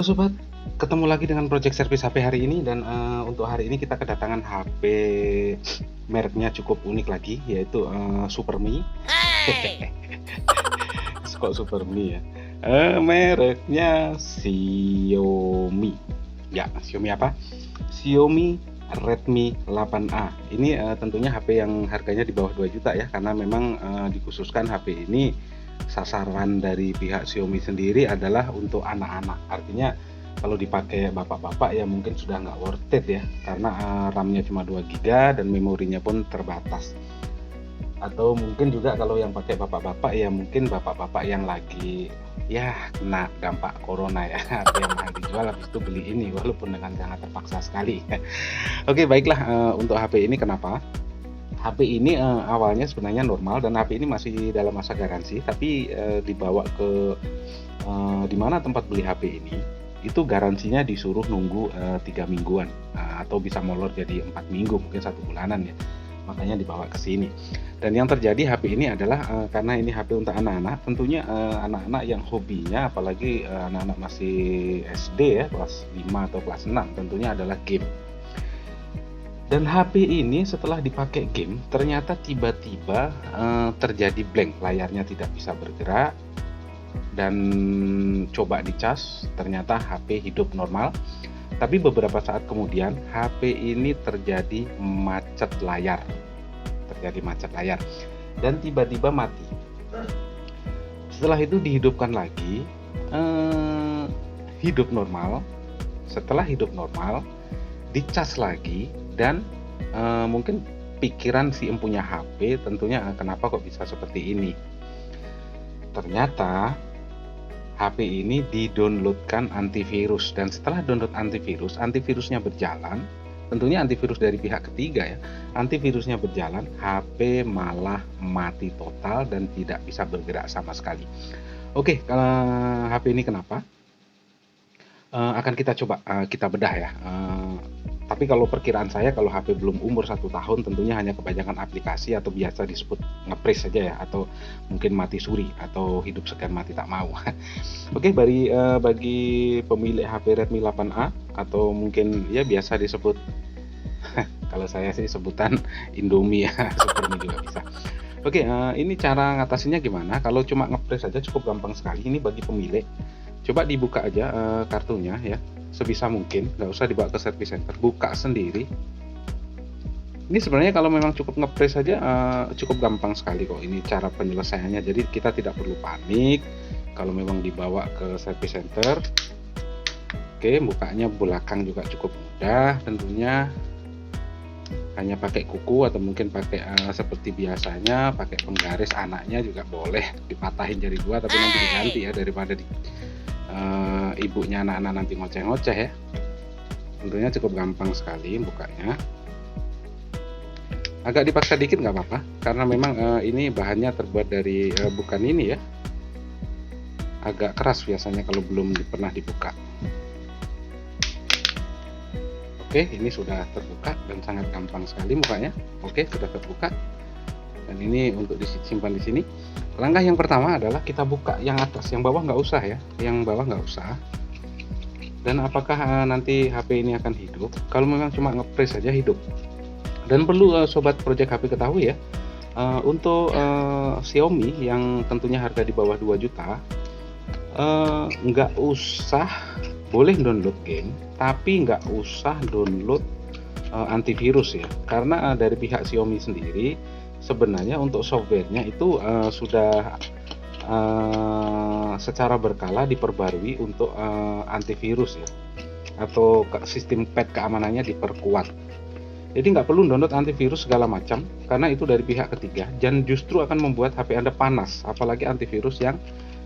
Sobat, ketemu lagi dengan Project Service HP hari ini dan untuk hari ini kita kedatangan HP mereknya cukup unik lagi, yaitu Superme. Hey! Kok Superme ya? Mereknya Xiaomi. Ya, Xiaomi apa? Xiaomi Redmi 8A. Ini tentunya HP yang harganya di bawah 2 juta ya, karena memang dikhususkan HP ini sasaran dari pihak Xiaomi sendiri adalah untuk anak-anak. Artinya kalau dipakai bapak-bapak ya mungkin sudah nggak worth it ya, karena RAM-nya cuma 2 GB dan memorinya pun terbatas. Atau mungkin juga kalau yang pakai bapak-bapak ya mungkin bapak-bapak yang lagi ya kena dampak corona ya, atau yang mahal dijual habis itu beli ini walaupun dengan sangat terpaksa sekali. Oke, baiklah, untuk HP ini kenapa? HP ini awalnya sebenarnya normal dan HP ini masih dalam masa garansi, tapi dibawa ke di mana tempat beli HP ini, itu garansinya disuruh nunggu 3 mingguan, atau bisa molor jadi 4 minggu, mungkin 1 bulanan ya. Makanya dibawa ke sini. Dan yang terjadi HP ini adalah karena ini HP untuk anak-anak, tentunya anak-anak yang hobinya apalagi anak-anak masih SD ya, kelas 5 atau kelas 6 tentunya adalah game. Dan HP ini setelah dipakai game, ternyata tiba-tiba terjadi blank, layarnya tidak bisa bergerak, dan coba dicas, ternyata HP hidup normal. Tapi beberapa saat kemudian HP ini terjadi macet layar, dan tiba-tiba mati. Setelah itu dihidupkan lagi, hidup normal. Setelah hidup normal, dicas lagi dan mungkin pikiran si empunya HP tentunya kenapa kok bisa seperti ini. Ternyata HP ini di-downloadkan antivirus, dan setelah download antivirusnya berjalan, tentunya antivirus dari pihak ketiga ya, antivirusnya berjalan, HP malah mati total dan tidak bisa bergerak sama sekali. Oke, kalau HP ini kenapa? Akan kita coba kita bedah ya. Tapi kalau perkiraan saya kalau HP belum umur 1 tahun tentunya hanya kebanyakan aplikasi atau biasa disebut nge-freeze saja ya, atau mungkin mati suri atau hidup sekian mati tak mau. Oke, bagi pemilik HP Redmi 8A atau mungkin ya biasa disebut kalau saya sih sebutan Indomie ya, Superme juga bisa. Oke, ini cara ngatasinnya gimana? Kalau cuma nge-freeze saja cukup gampang sekali. Ini bagi pemilik. Coba dibuka aja kartunya ya, sebisa mungkin, nggak usah dibawa ke service center, buka sendiri. Ini sebenarnya kalau memang cukup nge-freeze saja cukup gampang sekali kok ini cara penyelesaiannya. Jadi kita tidak perlu panik kalau memang dibawa ke service center. Oke, bukanya belakang juga cukup mudah tentunya. Hanya pakai kuku atau mungkin pakai seperti biasanya, pakai penggaris anaknya juga boleh, dipatahin jadi 2 tapi nanti diganti ya, daripada ibunya anak-anak nanti ngoceh-ngoceh ya. Tentunya cukup gampang sekali bukanya. Agak dipaksa dikit nggak apa-apa, karena memang ini bahannya terbuat dari bukan ini ya, agak keras biasanya kalau belum pernah dibuka. Oke, ini sudah terbuka dan sangat gampang sekali bukanya. Oke, sudah terbuka. Dan ini untuk disimpan di sini. Langkah yang pertama adalah kita buka yang atas, yang bawah nggak usah ya, yang bawah nggak usah. Dan apakah nanti HP ini akan hidup? Kalau memang cuma nge-freeze saja hidup. Dan perlu sobat Project HP ketahui ya, untuk Xiaomi yang tentunya harga di bawah 2 juta, nggak usah, boleh download game, tapi nggak usah download antivirus ya, karena dari pihak Xiaomi sendiri sebenarnya untuk softwarenya itu sudah secara berkala diperbarui untuk antivirus ya, atau sistem patch keamanannya diperkuat. Jadi nggak perlu download antivirus segala macam, karena itu dari pihak ketiga dan justru akan membuat HP Anda panas, apalagi antivirus yang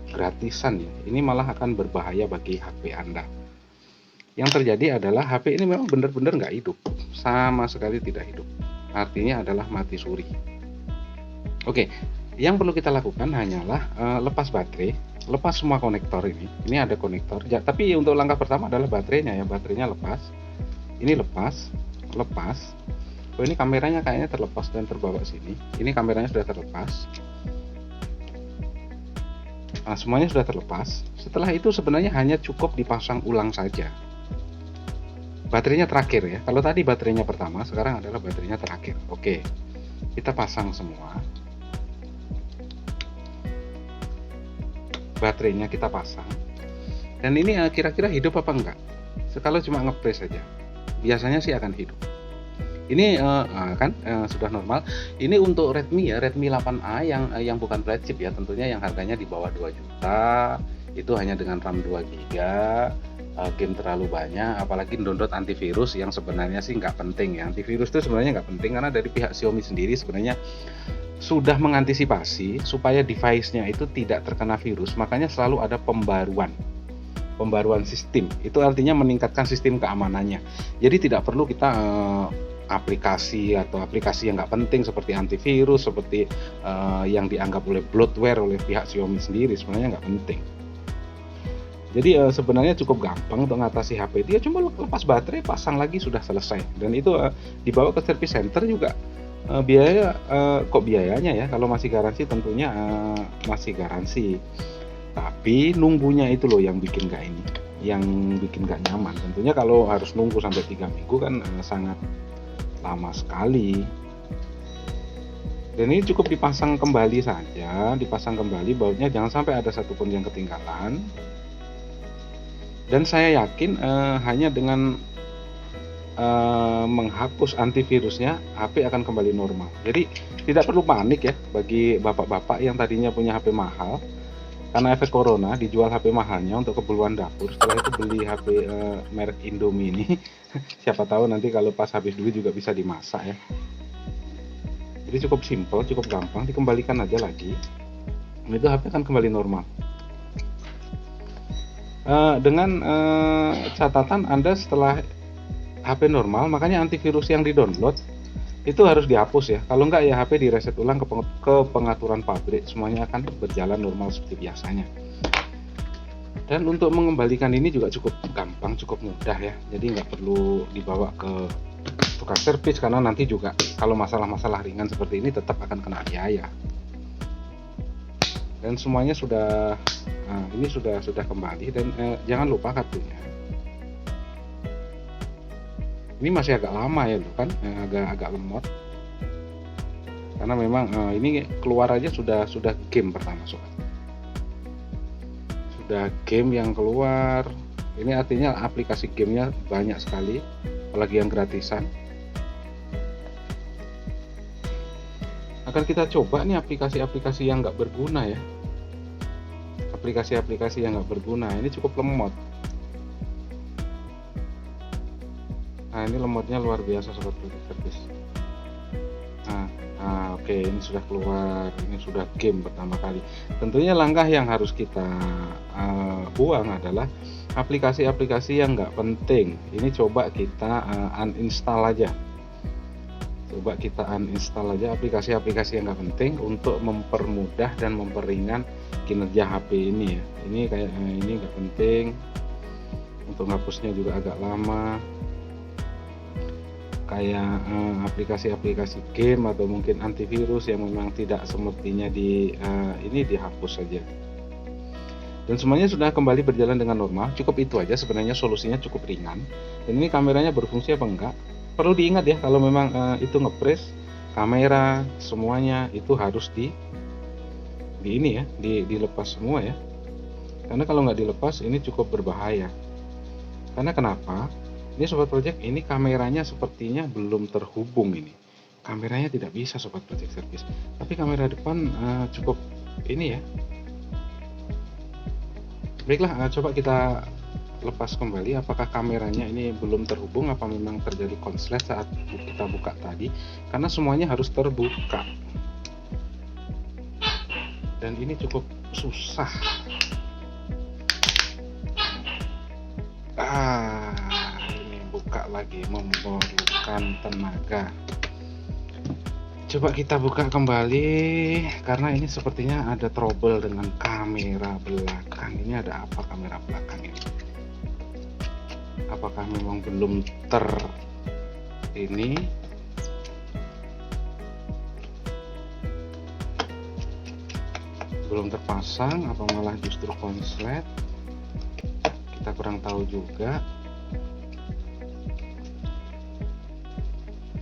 gratisan ya. Ini malah akan berbahaya bagi HP Anda. Yang terjadi adalah HP ini memang benar-benar nggak hidup, sama sekali tidak hidup. Artinya adalah mati suri. Oke, yang perlu kita lakukan hanyalah lepas baterai, lepas semua konektor ini. Ini ada konektor, tapi untuk langkah pertama adalah baterainya ya, baterainya lepas. Ini lepas. Oh, ini kameranya kayaknya terlepas dan terbawa sini. Ini kameranya sudah terlepas. Nah, semuanya sudah terlepas. Setelah itu sebenarnya hanya cukup dipasang ulang saja. Baterainya terakhir ya. Kalau tadi baterainya pertama, sekarang adalah baterainya terakhir. Oke, kita pasang semua. Baterainya kita pasang. Dan ini kira-kira hidup apa enggak? Kalau cuma ngepres saja, biasanya sih akan hidup. Ini kan sudah normal. Ini untuk Redmi ya, Redmi 8A yang bukan flagship ya, tentunya yang harganya di bawah 2 juta. Itu hanya dengan RAM 2 GB, game terlalu banyak, apalagi download antivirus yang sebenarnya sih nggak penting ya. Antivirus itu sebenarnya nggak penting karena dari pihak Xiaomi sendiri sebenarnya sudah mengantisipasi supaya device-nya itu tidak terkena virus, makanya selalu ada pembaruan sistem. Itu artinya meningkatkan sistem keamanannya. Jadi tidak perlu kita aplikasi yang nggak penting seperti antivirus, seperti yang dianggap oleh bloatware oleh pihak Xiaomi sendiri, sebenarnya nggak penting. Jadi sebenarnya cukup gampang untuk mengatasi HP. Dia cuma lepas baterai, pasang lagi, sudah selesai. Dan itu dibawa ke service center juga biayanya ya, kalau masih garansi tentunya masih garansi. Tapi nunggunya itu loh yang bikin nggak nyaman. Tentunya kalau harus nunggu sampai 3 minggu kan sangat lama sekali. Dan ini cukup dipasang kembali saja, bautnya jangan sampai ada satupun yang ketinggalan. Dan saya yakin hanya dengan menghapus antivirusnya, HP akan kembali normal. Jadi tidak perlu panik ya bagi bapak-bapak yang tadinya punya HP mahal. Karena efek corona dijual HP mahalnya untuk keperluan dapur. Setelah itu beli HP merek Indomie ini. Siapa tahu nanti kalau pas habis duit juga bisa dimasak ya. Jadi cukup simple, cukup gampang, dikembalikan aja lagi. Itu HP akan kembali normal. Dengan catatan Anda setelah HP normal, makanya antivirus yang di-download itu harus dihapus ya. Kalau enggak ya HP direset ulang ke pengaturan pabrik, semuanya akan berjalan normal seperti biasanya. Dan untuk mengembalikan ini juga cukup gampang, cukup mudah ya. Jadi nggak perlu dibawa ke tukang servis, karena nanti juga kalau masalah-masalah ringan seperti ini tetap akan kena biaya. Dan semuanya sudah ini sudah kembali. Dan jangan lupa kartunya. Ini masih agak lama ya loh kan, agak lemot. Karena memang ini keluar aja sudah game pertama sobat. Sudah game yang keluar. Ini artinya aplikasi gamenya banyak sekali, apalagi yang gratisan. Akan kita coba nih aplikasi-aplikasi yang nggak berguna ya. Aplikasi-aplikasi yang nggak berguna ini cukup lemot. Nah, ini lemotnya luar biasa sobat Project Service. Oke, ini sudah keluar, ini sudah game pertama kali. Tentunya langkah yang harus kita buang adalah aplikasi-aplikasi yang nggak penting. Ini coba kita uninstall aja. Coba kita uninstall aja aplikasi-aplikasi yang nggak penting untuk mempermudah dan memperingan kinerja HP ini ya. Ini kayak ini nggak penting. Untuk ngapusnya juga agak lama. Kayak aplikasi-aplikasi game atau mungkin antivirus yang memang tidak semestinya ini dihapus saja. Dan semuanya sudah kembali berjalan dengan normal. Cukup itu aja sebenarnya, solusinya cukup ringan. Dan ini kameranya berfungsi apa enggak? Perlu diingat ya, kalau memang itu ngepres kamera semuanya itu harus dilepas semua ya. Karena kalau nggak dilepas ini cukup berbahaya. Karena kenapa? Ini Sobat Project, ini kameranya sepertinya belum terhubung ini. Kameranya tidak bisa Sobat Project Service. Tapi kamera depan cukup ini ya. Baiklah, coba kita lepas kembali. Apakah kameranya ini belum terhubung? Apa memang terjadi konslet saat kita buka tadi? Karena semuanya harus terbuka. Dan ini cukup susah. Buka lagi memerlukan tenaga. Coba kita buka kembali karena ini sepertinya ada trouble dengan kamera belakang. Ini ada apa kamera belakang ini? Apakah memang belum ini? belum terpasang apa malah justru konslet, kita kurang tahu juga.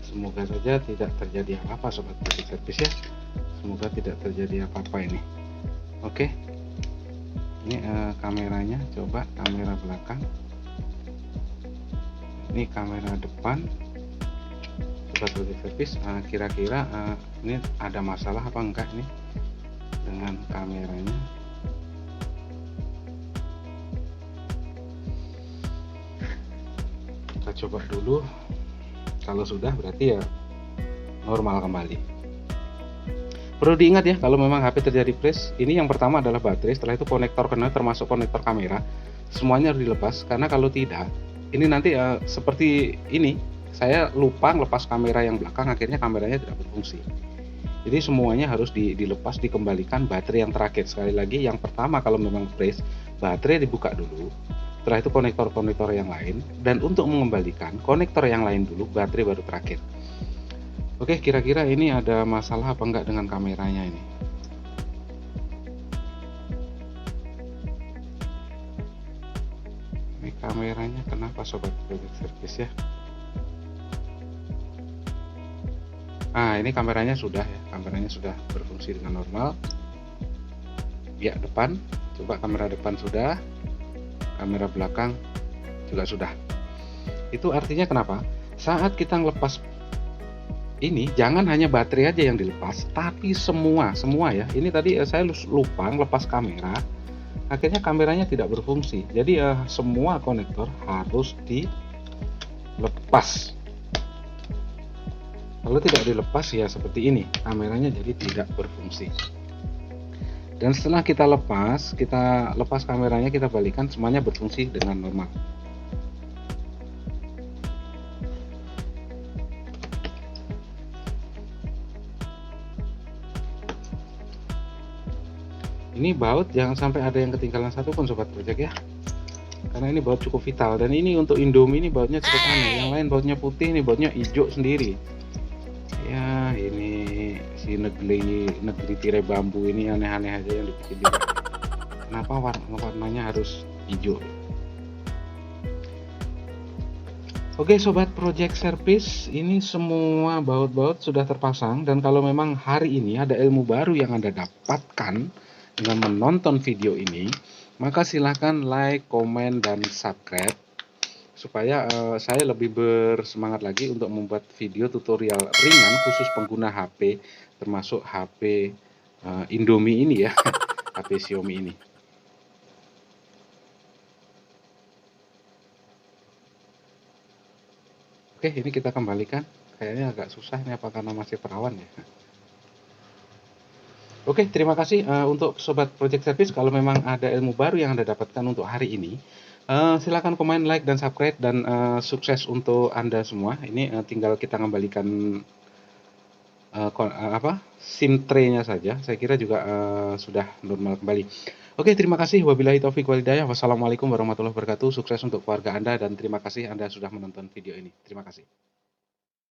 Semoga saja tidak terjadi apa-apa sobat project service ya, semoga tidak terjadi apa-apa ini. Oke, ini kameranya, coba kamera belakang, ini kamera depan sobat project service. Kira-kira ini ada masalah apa enggak nih dengan kameranya. Kita coba dulu, kalau sudah berarti ya normal kembali. Perlu diingat ya, kalau memang HP terjadi crash, ini yang pertama adalah baterai, setelah itu konektor kena, termasuk konektor kamera, semuanya harus dilepas. Karena kalau tidak, ini nanti seperti ini, saya lupa lepas kamera yang belakang, akhirnya kameranya tidak berfungsi. Jadi semuanya harus dilepas, dikembalikan baterai yang terakhir. Sekali lagi, yang pertama kalau memang crash, baterai dibuka dulu, setelah itu konektor-konektor yang lain, dan untuk mengembalikan konektor yang lain dulu, baterai baru terakhir. Oke, kira-kira ini ada masalah apa enggak dengan kameranya ini? Ini kameranya kenapa sobat project service ya? Ini kameranya sudah ya, kameranya sudah berfungsi dengan normal. Ya, depan, coba kamera depan sudah, kamera belakang juga sudah. Itu artinya kenapa? Saat kita ngelepas ini, jangan hanya baterai aja yang dilepas, tapi semua ya. Ini tadi saya lupa ngelepas kamera, akhirnya kameranya tidak berfungsi. Jadi semua konektor harus dilepas. Kalau tidak dilepas ya seperti ini, kameranya jadi tidak berfungsi. Dan setelah kita lepas kameranya, kita balikan, semuanya berfungsi dengan normal. Ini baut jangan sampai ada yang ketinggalan satu pun sobat project ya, karena ini baut cukup vital. Dan ini untuk Indomie ini bautnya cukup aneh, yang lain bautnya putih, ini bautnya hijau sendiri ya. Ini si negeri tirai bambu ini aneh-aneh aja yang dibikin dia. Kenapa warnanya harus hijau? Oke sobat project service, ini semua baut-baut sudah terpasang. Dan kalau memang hari ini ada ilmu baru yang Anda dapatkan dengan menonton video ini, maka silahkan like, komen, dan subscribe supaya saya lebih bersemangat lagi untuk membuat video tutorial ringan khusus pengguna HP, termasuk HP Indomie ini ya, HP Xiaomi ini. Oke, ini kita kembalikan. Kayaknya agak susah ini, apa karena masih perawan ya. Oke, terima kasih untuk sobat project service. Kalau memang ada ilmu baru yang Anda dapatkan untuk hari ini, silakan komen, like, dan subscribe, dan sukses untuk Anda semua. Ini tinggal kita kembalikan SIM tray-nya saja. Saya kira juga sudah normal kembali. Oke, terima kasih. Wabillahi taufik walhidayah. Wassalamualaikum warahmatullahi wabarakatuh. Sukses untuk keluarga Anda, dan terima kasih Anda sudah menonton video ini. Terima kasih.